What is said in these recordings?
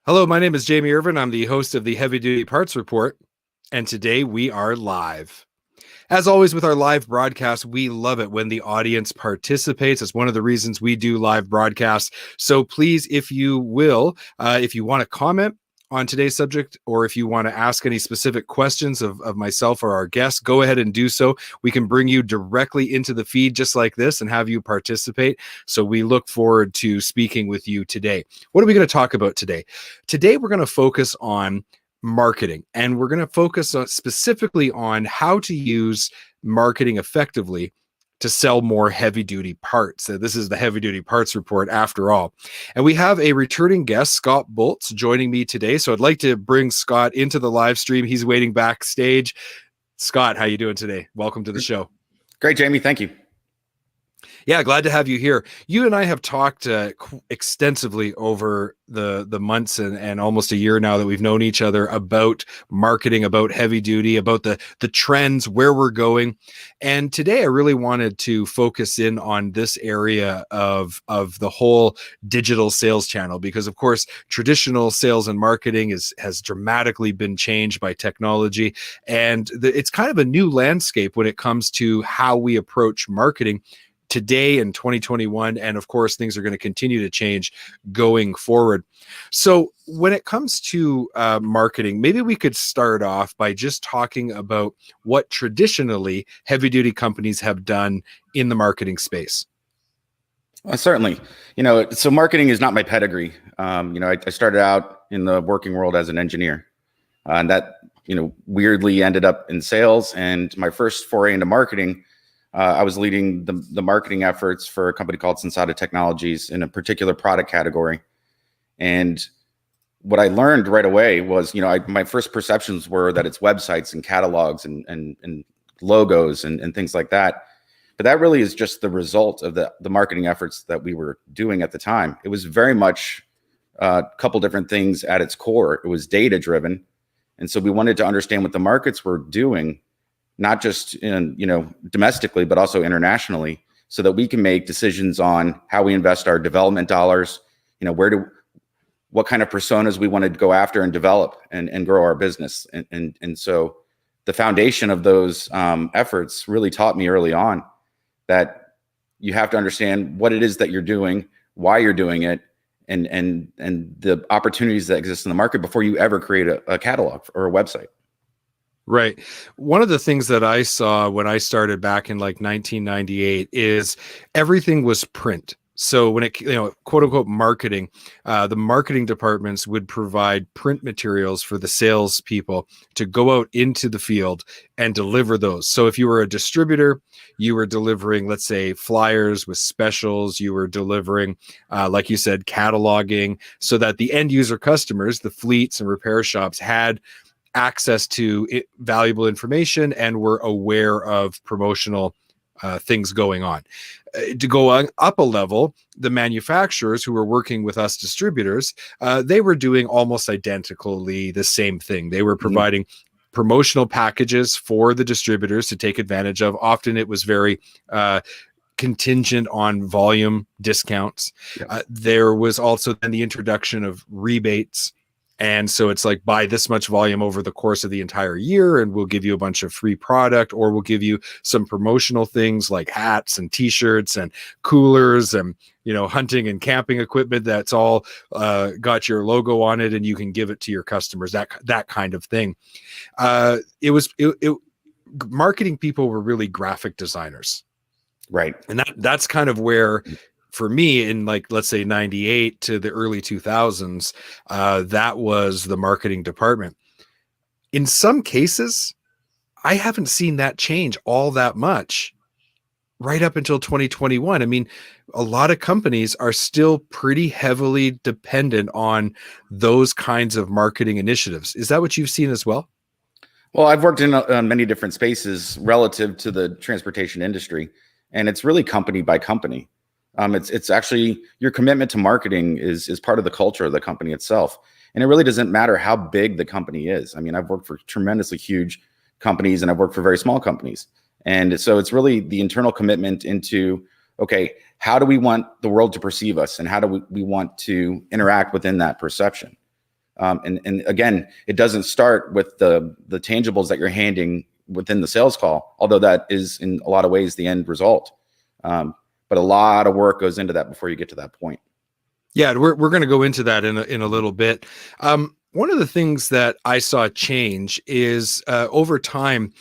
Hello, my name is Jamie Irvin. I'm the host of the Heavy Duty Parts Report, and today we are live. As always, with our live broadcast, we love it when the audience participates. It's one of the reasons we do live broadcasts. So please, if you will, if you want to comment on today's subject, or if you want to ask any specific questions of myself or our guests, go ahead and do so. We can bring you directly into the feed just like this and have you participate. So we look forward to speaking with you today. What are we going to talk about today? Today, we're going to focus on marketing, and we're going to focus specifically on how to use marketing effectively to sell more heavy duty parts. So this is the Heavy Duty Parts Report after all. And we have a returning guest, Scott Boltz, joining me today. So I'd like to bring Scott into the live stream. He's waiting backstage. Scott, how you doing today? Welcome to the show. Great, Jamie. Thank you. Yeah, glad to have you here. You and I have talked extensively over the months and almost a year now that we've known each other about marketing, about heavy duty, about the trends, where we're going. And today I really wanted to focus in on this area of the whole digital sales channel, because of course, traditional sales and marketing has dramatically been changed by technology. And it's kind of a new landscape when it comes to how we approach marketing today in 2021. And of course, things are going to continue to change going forward. So when it comes to marketing, maybe we could start off by just talking about what traditionally heavy duty companies have done in the marketing space. Certainly. So marketing is not my pedigree. I started out in the working world as an engineer, and that, weirdly ended up in sales. And my first foray into marketing, I was leading the marketing efforts for a company called Untitled Technologies in a particular product category. And what I learned right away was, my first perceptions were that it's websites and catalogs and logos and things like that. But that really is just the result of the marketing efforts that we were doing at the time. It was very much a couple different things at its core. It was data driven. And so we wanted to understand what the markets were doing, not just domestically, but also internationally, so that we can make decisions on how we invest our development dollars, what kind of personas we want to go after and develop and grow our business. And so the foundation of those efforts really taught me early on that you have to understand what it is that you're doing, why you're doing it, and the opportunities that exist in the market before you ever create a catalog or a website. Right. One of the things that I saw when I started back in like 1998 is everything was print. So when it, quote unquote marketing, the marketing departments would provide print materials for the salespeople to go out into the field and deliver those. So if you were a distributor, you were delivering, let's say, flyers with specials. You were delivering, like you said, cataloging, so that the end user customers, the fleets and repair shops, had access to valuable information and were aware of promotional things going on. To go up a level, the manufacturers who were working with us distributors, they were doing almost identically the same thing. They were providing promotional packages for the distributors to take advantage of. Often it was very contingent on volume discounts. Yep. There was also then the introduction of rebates. And so it's like, buy this much volume over the course of the entire year, and we'll give you a bunch of free product, or we'll give you some promotional things like hats and t-shirts and coolers and, hunting and camping equipment that's all got your logo on it, and you can give it to your customers, that kind of thing. Marketing people were really graphic designers. Right. And that's kind of where, for me, in let's say 98 to the early 2000s, that was the marketing department. In some cases, I haven't seen that change all that much right up until 2021. I mean, a lot of companies are still pretty heavily dependent on those kinds of marketing initiatives. Is that what you've seen as well? Well, I've worked in many different spaces relative to the transportation industry, and it's really company by company. It's actually, your commitment to marketing is part of the culture of the company itself. And it really doesn't matter how big the company is. I mean, I've worked for tremendously huge companies and I've worked for very small companies. And so it's really the internal commitment into, okay, how do we want the world to perceive us, and how do we want to interact within that perception? And again, it doesn't start with the tangibles that you're handing within the sales call, although that is in a lot of ways the end result. But a lot of work goes into that before you get to that point. Yeah, we're going to go into that in a little bit. One of the things that I saw change is over time,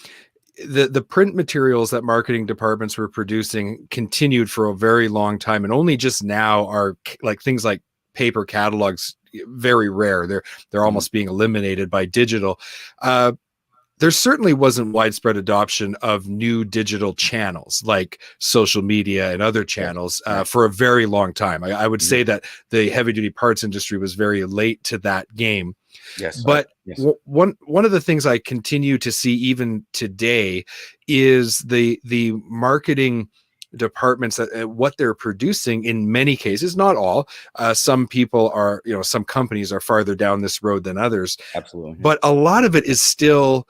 the print materials that marketing departments were producing continued for a very long time, and only just now are like things like paper catalogs very rare. They're almost being eliminated by digital. There certainly wasn't widespread adoption of new digital channels like social media and other channels for a very long time. I would say that the heavy duty parts industry was very late to that game. Yes. But one of the things I continue to see even today is the marketing departments that what they're producing in many cases, not all. Some people are, some companies are farther down this road than others. Absolutely. But a lot of it is still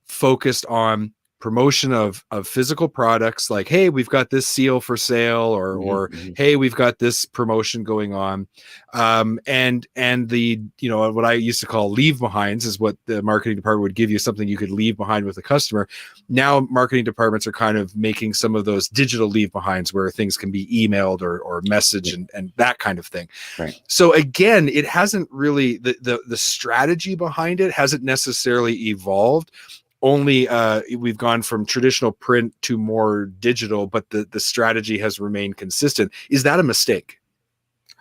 focused on promotion of physical products, like, hey, we've got this seal for sale, or hey, we've got this promotion going on, and the what I used to call leave behinds is what the marketing department would give you, something you could leave behind with the customer. Now marketing departments are kind of making some of those digital leave behinds where things can be emailed or messaged and that kind of thing. Right. So again, it hasn't really, the strategy behind it hasn't necessarily evolved. Only we've gone from traditional print to more digital, but the strategy has remained consistent. Is that a mistake?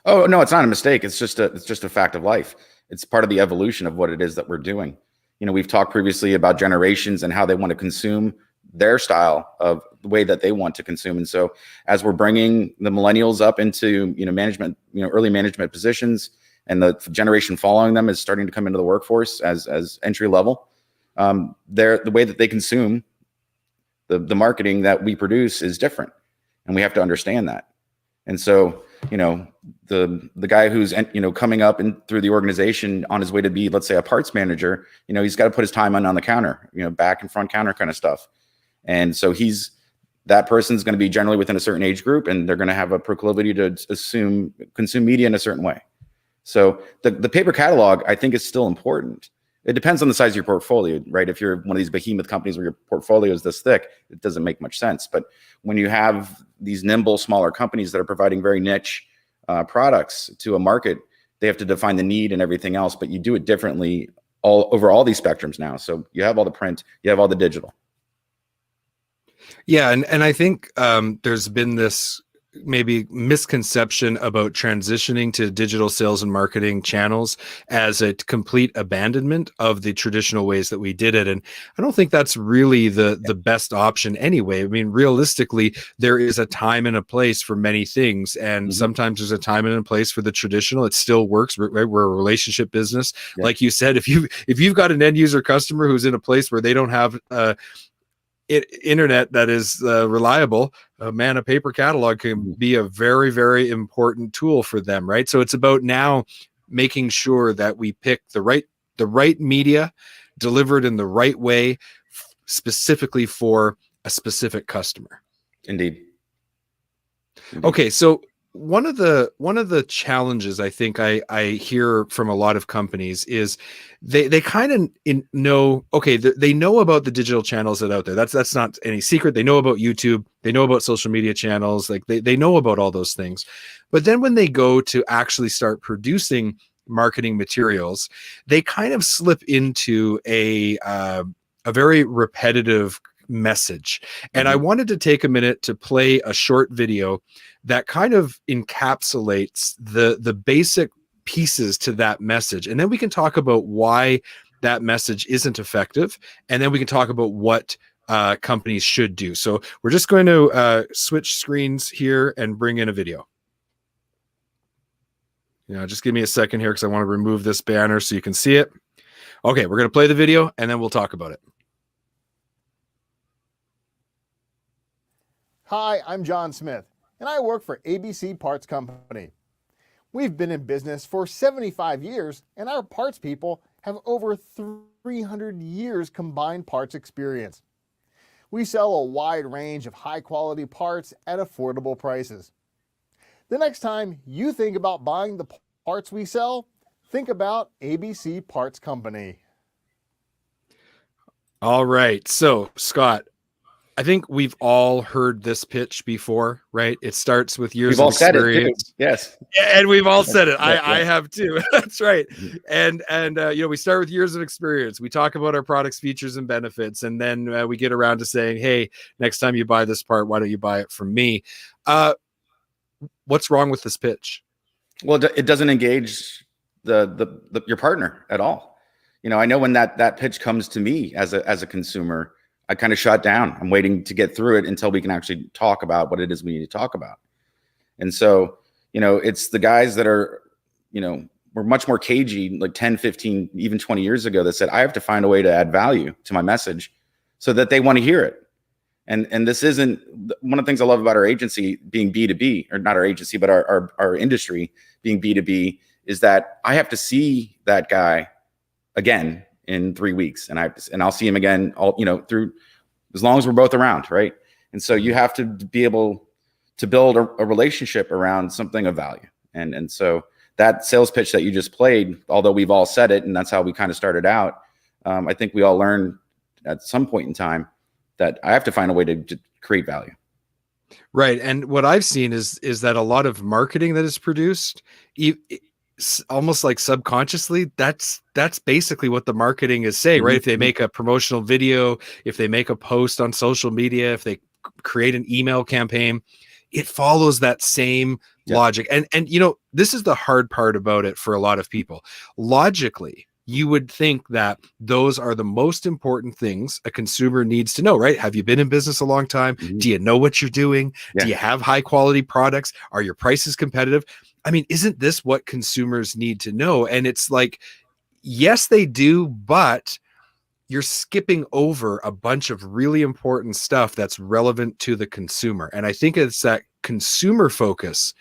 Oh, no, it's not a mistake. It's just a fact of life. It's part of the evolution of what it is that we're doing. We've talked previously about generations and how they want to consume their style of the way that they want to consume. And so as we're bringing the millennials up into, management, early management positions, and the generation following them is starting to come into the workforce as entry level, the way that they consume the marketing that we produce is different, and we have to understand that. And so, the guy who's coming up and through the organization on his way to be, let's say, a parts manager, he's got to put his time on the counter, back and front counter kind of stuff. And so that person's going to be generally within a certain age group, and they're going to have a proclivity to consume media in a certain way. So the paper catalog, I think, is still important. It depends on the size of your portfolio, right? If you're one of these behemoth companies where your portfolio is this thick, it doesn't make much sense. But when you have these nimble, smaller companies that are providing very niche products to a market, they have to define the need and everything else. But you do it differently over all these spectrums now. So you have all the print, you have all the digital. Yeah, and I think there's been this maybe misconception about transitioning to digital sales and marketing channels as a complete abandonment of the traditional ways that we did it. And I don't think that's really the best option anyway. I mean, realistically, there is a time and a place for many things. And sometimes there's a time and a place for the traditional. It still works, right? We're a relationship business. Yeah. Like you said, if you've got an end user customer who's in a place where they don't have internet that is reliable, a paper catalog can be a very, very important tool for them, right? So it's about now making sure that we pick the right media, delivered in the right way, specifically for a specific customer. Indeed. Okay, so one of the challenges I think I hear from a lot of companies is they kind of know, okay, they know about the digital channels that are out there. That's not any secret. They know about YouTube. They know about social media channels. Like they know about all those things. But then when they go to actually start producing marketing materials, they kind of slip into a very repetitive message. And I wanted to take a minute to play a short video that kind of encapsulates the basic pieces to that message. And then we can talk about why that message isn't effective. And then we can talk about what companies should do. So we're just going to switch screens here and bring in a video. Just give me a second here because I want to remove this banner so you can see it. Okay, we're going to play the video and then we'll talk about it. Hi, I'm John Smith, and I work for ABC Parts Company. We've been in business for 75 years, and our parts people have over 300 years combined parts experience. We sell a wide range of high-quality parts at affordable prices. The next time you think about buying the parts we sell, think about ABC Parts Company. All right. So, Scott, I think we've all heard this pitch before, right? It starts with years We've of all said it too. experience. Yes. And we've all said it. Yeah, I yeah. have too. That's right. Mhm. And you know, we start with years of experience. We talk about our products, features, and benefits, and then we get around to saying, "Hey, next time you buy this part, why don't you buy it from me?" What's wrong with this pitch? Well, it doesn't engage the your partner at all. You know, I know when that pitch comes to me as a consumer, I kind of shut down. I'm waiting to get through it until we can actually talk about what it is we need to talk about. And so, you know, it's the guys that are, you know, were much more cagey like 10, 15, even 20 years ago that said, I have to find a way to add value to my message so that they want to hear it. And this isn't one of the things I love about our agency being B2B, or not our agency, but our industry being B2B, is that I have to see that guy again in 3 weeks, and I'll see him again all, you know, through as long as we're both around, right? And so you have to be able to build a relationship around something of value. And so that sales pitch that you just played, although we've all said it, and that's how we kind of started out, I think we all learned at some point in time that I have to find a way to create value. Right. And what I've seen is that a lot of marketing that is produced, almost like subconsciously, that's basically what the marketing is saying, right? If they make a promotional video, if they make a post on social media, if they create an email campaign, it follows that same logic. And you know, this is the hard part about it for a lot of people. Logically, you would think that those are the most important things a consumer needs to know, right? Have you been in business a long time? Do you know what you're doing? Do you have high quality products? Are your prices competitive? I mean, isn't this what consumers need to know? And it's like, yes, they do, but you're skipping over a bunch of really important stuff that's relevant to the consumer. And I think it's that consumer focus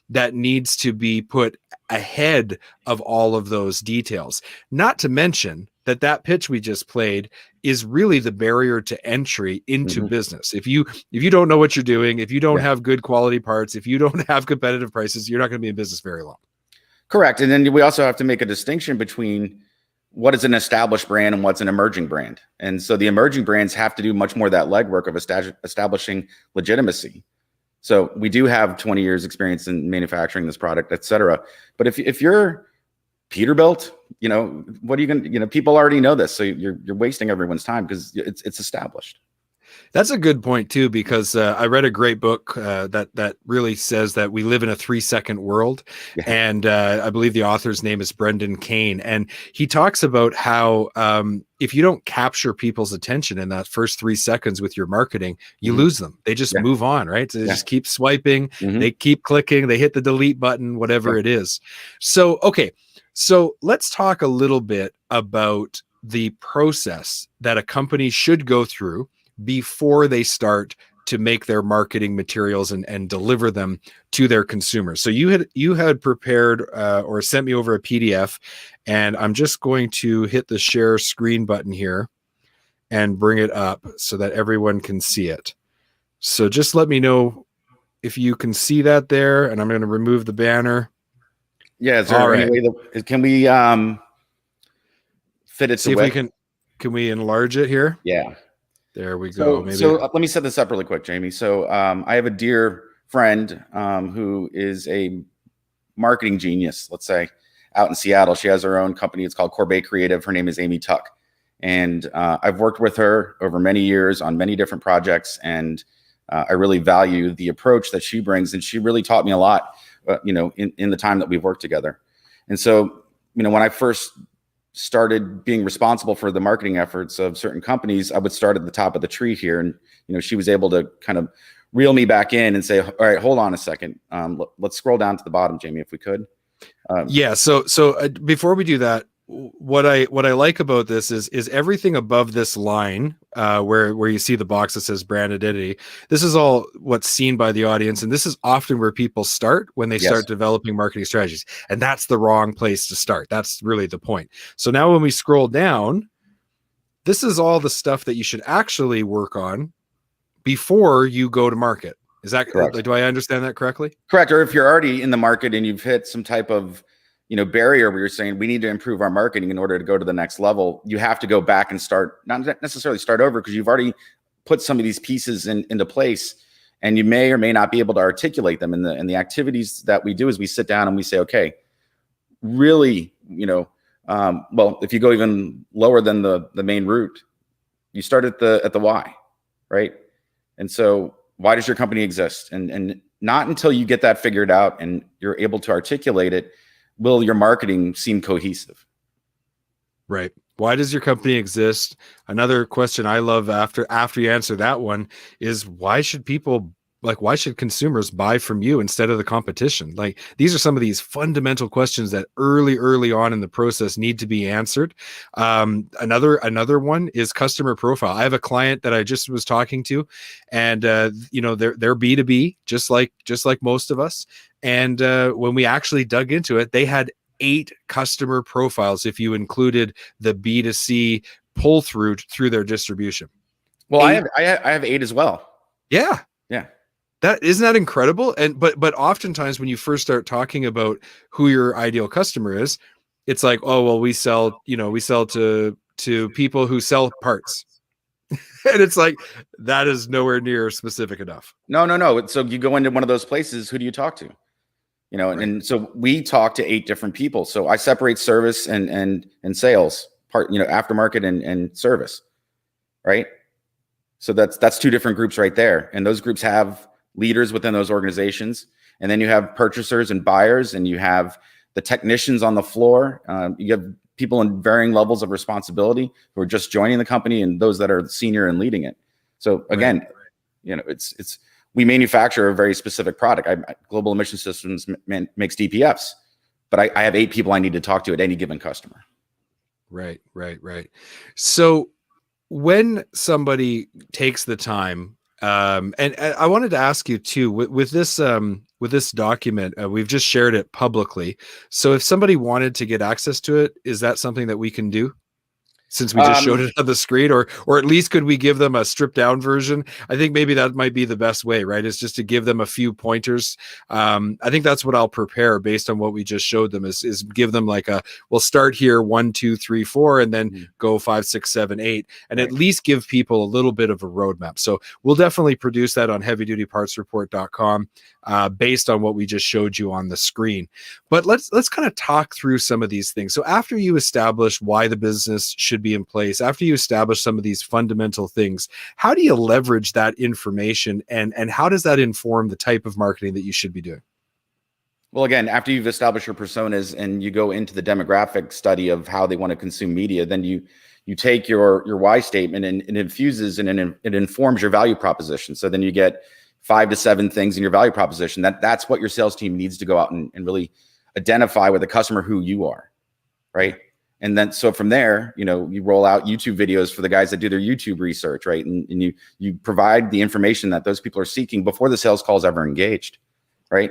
that needs to be put ahead of all of those details. Not to mention that pitch we just played is really the barrier to entry into business. If you don't know what you're doing, if you don't have good quality parts, if you don't have competitive prices, you're not going to be in business very long. Correct. And then we also have to make a distinction between what is an established brand and what's an emerging brand. And so the emerging brands have to do much more of that legwork of establishing legitimacy. So we do have 20 years experience in manufacturing this product, et cetera. But if you're Peterbilt, you know, what are you going to, you know, people already know this. So you're wasting everyone's time because it's established. That's a good point too, because I read a great book that really says that we live in a 3-second world. And I believe the author's name is Brendan Kane. And he talks about how if you don't capture people's attention in that first 3 seconds with your marketing, you lose them. They just move on, right? So they just keep swiping, they keep clicking, they hit the delete button, whatever it is. So, okay. So let's talk a little bit about the process that a company should go through before they start to make their marketing materials and deliver them to their consumers. So you had prepared or sent me over a PDF, and I'm just going to hit the share screen button here and bring it up so that everyone can see it. So just let me know if you can see that there, and I'm going to remove the banner. Yeah, is there any way that can we fit it? See if we can we enlarge it here? Yeah. There we go. So let me set this up really quick, Jamie. So I have a dear friend who is a marketing genius, let's say, out in Seattle. She has her own company. It's called Corbet Creative. Her name is Amy Tuck. And I've worked with her over many years on many different projects. And I really value the approach that she brings. And she really taught me a lot, you know, in the time that we've worked together. And so, you know, when I first started being responsible for the marketing efforts of certain companies, I would start at the top of the tree here. And, you know, she was able to kind of reel me back in and say, all right, hold on a second. Let's scroll down to the bottom, Jamie, if we could. Yeah. So before we do that, what I like about this is everything above this line where you see the box that says brand identity. This is all what's seen by the audience, and this is often where people start when they start developing marketing strategies, and that's the wrong place to start. That's really the point. So now when we scroll down, this is all the stuff that you should actually work on before you go to market. Is that correct? Do I understand that correctly? Correct. Or if you're already in the market and you've hit some type of, barrier where you're saying we need to improve our marketing in order to go to the next level, you have to go back and not necessarily start over, because you've already put some of these pieces into place, and you may or may not be able to articulate them. And the activities that we do is we sit down and we say, okay, really, well, if you go even lower than the main route, you start at the why, right? And so why does your company exist? And not until you get that figured out and you're able to articulate it will your marketing seem cohesive. Right. Why does your company exist? Another question I love after you answer that one is, why should consumers buy from you instead of the competition? Like, these are some of these fundamental questions that early on in the process need to be answered. Another one is customer profile. I have a client that I just was talking to, and they're B2B, just like most of us. And when we actually dug into it, they had 8 customer profiles if you included the B2C pull through their distribution. Well, I have 8 as well. Yeah. Isn't that incredible? And but oftentimes when you first start talking about who your ideal customer is, it's like, oh well, we sell to people who sell parts. And it's like, that is nowhere near specific enough. No. So you go into one of those places, who do you talk to? Right. And so we talk to 8 different people. So I separate service and sales part, aftermarket and service, right? So that's 2 different groups right there. And those groups have leaders within those organizations. And then you have purchasers and buyers, and you have the technicians on the floor. You have people in varying levels of responsibility who are just joining the company, and those that are senior and leading it. So again, it's we manufacture a very specific product. Global Emission Systems makes DPFs, but I have 8 people I need to talk to at any given customer. Right. So when somebody takes the time, and I wanted to ask you too, with this document, we've just shared it publicly. So if somebody wanted to get access to it, is that something that we can do? Since we just showed it on the screen, or at least could we give them a stripped down version? I think maybe that might be the best way, right? Is just to give them a few pointers. I think that's what I'll prepare based on what we just showed them, is give them like we'll start here 1, 2, 3, 4, and then go 5, 6, 7, 8, and at least give people a little bit of a roadmap. So we'll definitely produce that on heavydutypartsreport.com based on what we just showed you on the screen. But let's kind of talk through some of these things. So after you establish why the business should be in place, after you establish some of these fundamental things, how do you leverage that information, and how does that inform the type of marketing that you should be doing? Well, again, after you've established your personas and you go into the demographic study of how they want to consume media, then you take your why statement and it infuses and it informs your value proposition. So then you get 5 to 7 things in your value proposition. That's what your sales team needs to go out and really identify with the customer who you are, right? And then, so from there, you roll out YouTube videos for the guys that do their YouTube research, right? And you provide the information that those people are seeking before the sales call is ever engaged, right?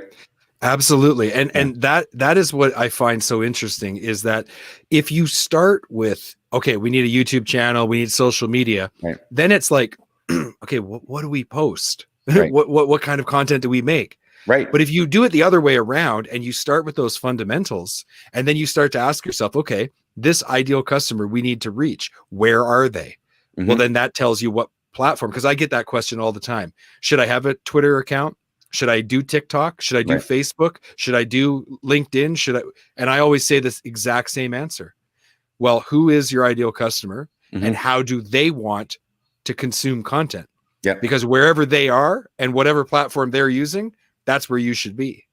Absolutely. And that is what I find so interesting, is that if you start with, okay, we need a YouTube channel, we need social media, right, then it's like, okay, what do we post? Right. What kind of content do we make? Right. But if you do it the other way around and you start with those fundamentals, and then you start to ask yourself, okay, this ideal customer we need to reach, where are they? Mm-hmm. Well, then that tells you what platform, because I get that question all the time. Should I have a Twitter account? Should I do TikTok? Should I do Facebook? Should I do LinkedIn? And I always say this exact same answer. Well, who is your ideal customer, and how do they want to consume content? Yeah. Because wherever they are and whatever platform they're using, that's where you should be.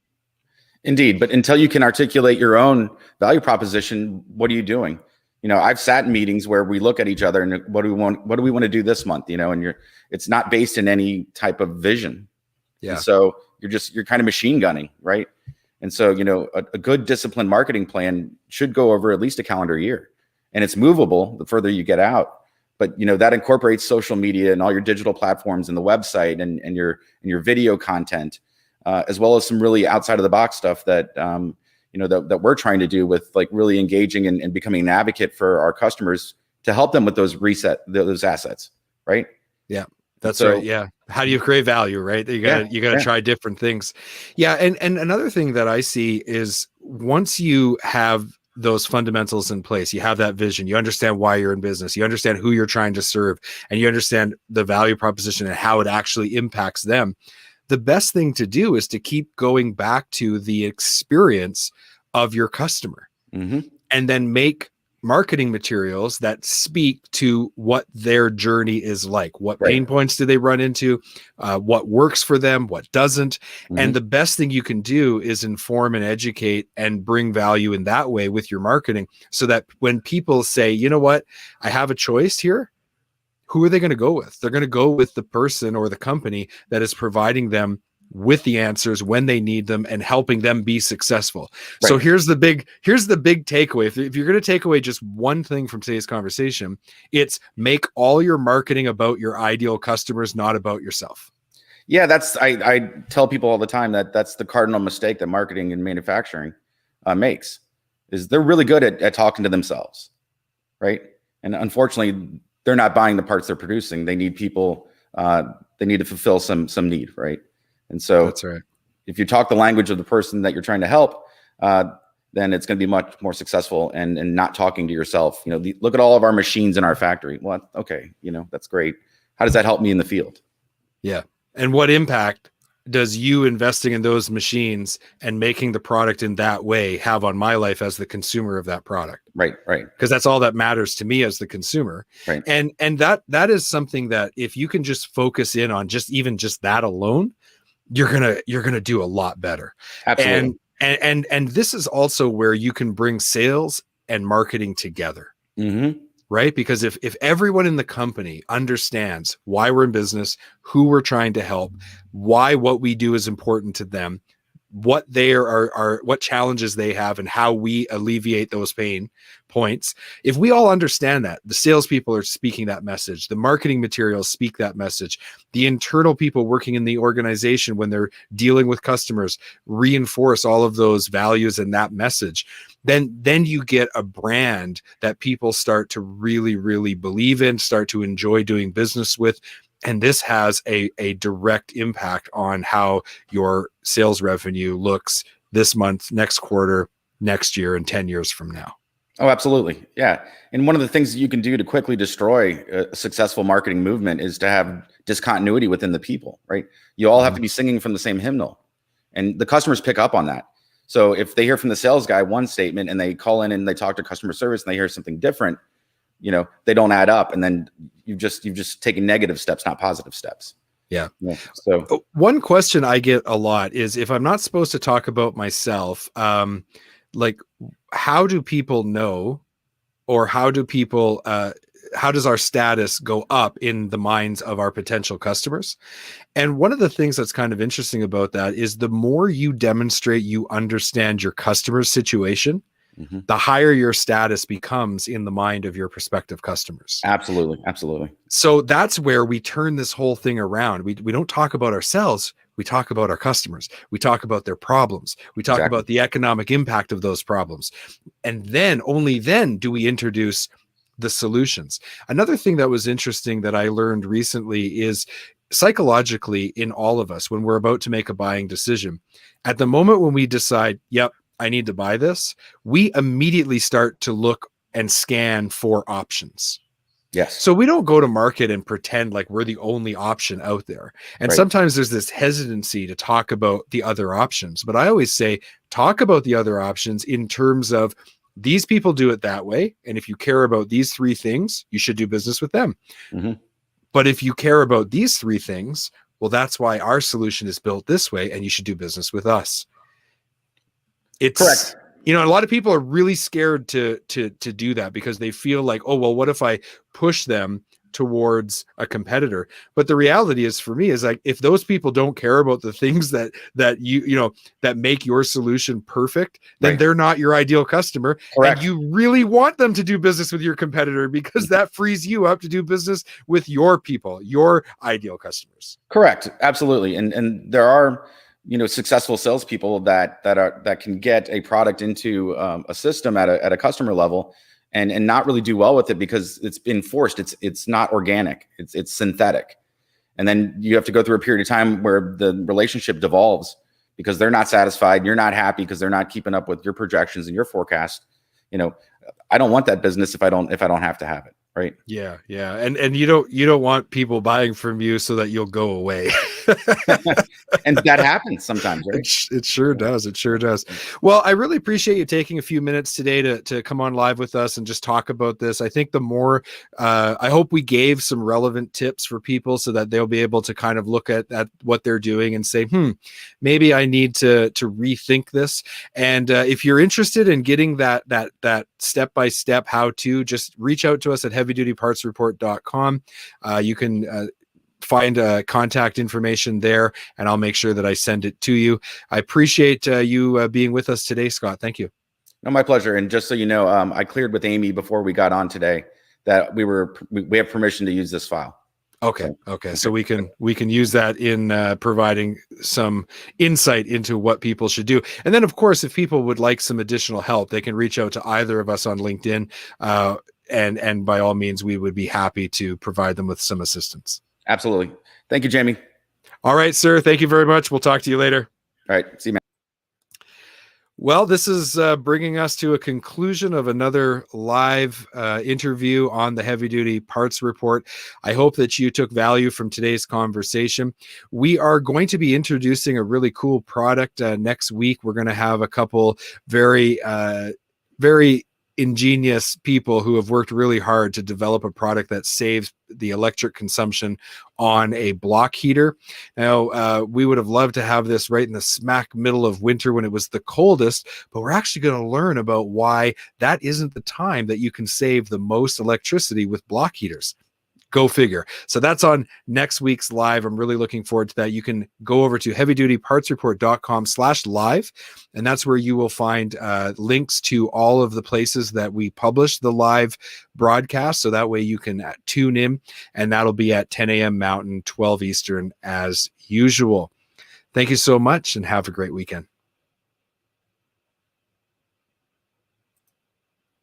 Indeed. But until you can articulate your own value proposition, what are you doing? I've sat in meetings where we look at each other and what do we want to do this month? And it's not based in any type of vision. Yeah. And so you're kind of machine gunning, right? And so, a good disciplined marketing plan should go over at least a calendar year, and it's movable the further you get out. But, that incorporates social media and all your digital platforms and the website and your video content, as well as some really outside of the box stuff that, that we're trying to do with like really engaging and becoming an advocate for our customers to help them with those assets. Right. Yeah, that's right. Yeah. How do you create value, right? You gotta try different things. Yeah. And another thing that I see is once you have those fundamentals in place, you have that vision, you understand why you're in business, you understand who you're trying to serve, and you understand the value proposition and how it actually impacts them. The best thing to do is to keep going back to the experience of your customer, and then make marketing materials that speak to what their journey is like. What pain points do they run into? What works for them? What doesn't? And the best thing you can do is inform and educate and bring value in that way with your marketing, so that when people say, you know what, I have a choice here, who are they going to go with? They're going to go with the person or the company that is providing them with the answers when they need them and helping them be successful. Right. So here's the big takeaway. If you're going to take away just one thing from today's conversation, it's make all your marketing about your ideal customers, not about yourself. Yeah, I tell people all the time that that's the cardinal mistake that marketing and manufacturing makes, is they're really good at talking to themselves, right? And unfortunately, they're not buying the parts they're producing. They need people. They need to fulfill some need, right? And so that's right. If you talk the language of the person that you're trying to help, then it's going to be much more successful, and not talking to yourself. Look at all of our machines in our factory. Well, okay, that's great. How does that help me in the field? Yeah. And what impact does you investing in those machines and making the product in that way have on my life as the consumer of that product? Right. Because that's all that matters to me as the consumer. Right. And that is something that if you can just focus in on just that alone, you're gonna do a lot better. Absolutely. And this is also where you can bring sales and marketing together. Right? Because if everyone in the company understands why we're in business, who we're trying to help, why what we do is important to them, what they are what challenges they have, and how we alleviate those pain points. If we all understand that, the salespeople are speaking that message, the marketing materials speak that message, the internal people working in the organization when they're dealing with customers reinforce all of those values and that message, then you get a brand that people start to really, really believe in, start to enjoy doing business with. And this has a direct impact on how your sales revenue looks this month, next quarter, next year, and 10 years from now. Oh, absolutely. Yeah. And one of the things that you can do to quickly destroy a successful marketing movement is to have discontinuity within the people, right? You all have to be singing from the same hymnal, and the customers pick up on that. So if they hear from the sales guy one statement and they call in and they talk to customer service and they hear something different, they don't add up. And then you've just taken negative steps, not positive steps. Yeah. So one question I get a lot is, if I'm not supposed to talk about myself, like, how do people know, or how does our status go up in the minds of our potential customers? And one of the things that's kind of interesting about that is the more you demonstrate you understand your customer's situation, the higher your status becomes in the mind of your prospective customers. Absolutely. So that's where we turn this whole thing around. We don't talk about ourselves. We talk about our customers. We talk about their problems. We talk about the economic impact of those problems. And then, only then, do we introduce the solutions. Another thing that was interesting that I learned recently is, psychologically, in all of us, when we're about to make a buying decision, at the moment when we decide, yep, I need to buy this, we immediately start to look and scan for options. Yes. So we don't go to market and pretend like we're the only option out there. And sometimes there's this hesitancy to talk about the other options. But I always say, talk about the other options in terms of, these people do it that way, and if you care about these three things, you should do business with them. But if you care about these three things, well, that's why our solution is built this way, and you should do business with us. It's correct. A lot of people are really scared to do that, because they feel like, oh, well, what if I push them towards a competitor? But the reality is, for me, is like, if those people don't care about the things that that make your solution perfect, then they're not your ideal customer. Correct. And you really want them to do business with your competitor, because that frees you up to do business with your people, your ideal customers. Correct. Absolutely. And there are successful salespeople that can get a product into a system at a customer level and not really do well with it, because it's been forced. It's not organic. It's synthetic. And then you have to go through a period of time where the relationship devolves because they're not satisfied. You're not happy because they're not keeping up with your projections and your forecast. I don't want that business if I don't have to have it. Right. Yeah. Yeah. And you don't want people buying from you so that you'll go away. And that happens sometimes, right? It sure does. It sure does. Well, I really appreciate you taking a few minutes today to come on live with us and just talk about this. I think the more, I hope we gave some relevant tips for people so that they'll be able to kind of look at what they're doing and say, maybe I need to rethink this. And if you're interested in getting that step-by-step how-to, just reach out to us at heavydutypartsreport.com. You can find contact information there, and I'll make sure that I send it to you. I appreciate you being with us today, Scott. Thank you. No, my pleasure. And just so you know, I cleared with Amy before we got on today that we have permission to use this file. Okay. So we can use that in providing some insight into what people should do. And then, of course, if people would like some additional help, they can reach out to either of us on LinkedIn. And by all means, we would be happy to provide them with some assistance. Absolutely. Thank you, Jamie. All right, sir. Thank you very much. We'll talk to you later. All right. See you, man. Well, this is bringing us to a conclusion of another live interview on the Heavy Duty Parts Report. I hope that you took value from today's conversation. We are going to be introducing a really cool product next week. We're going to have a couple very ingenious people who have worked really hard to develop a product that saves the electric consumption on a block heater. Now, we would have loved to have this right in the smack middle of winter when it was the coldest, but we're actually going to learn about why that isn't the time that you can save the most electricity with block heaters. Go figure. So that's on next week's live. I'm really looking forward to that. You can go over to heavydutypartsreport.com/live, and that's where you will find links to all of the places that we publish the live broadcast. So that way you can tune in, and that'll be at 10 a.m. Mountain, 12 Eastern as usual. Thank you so much, and have a great weekend.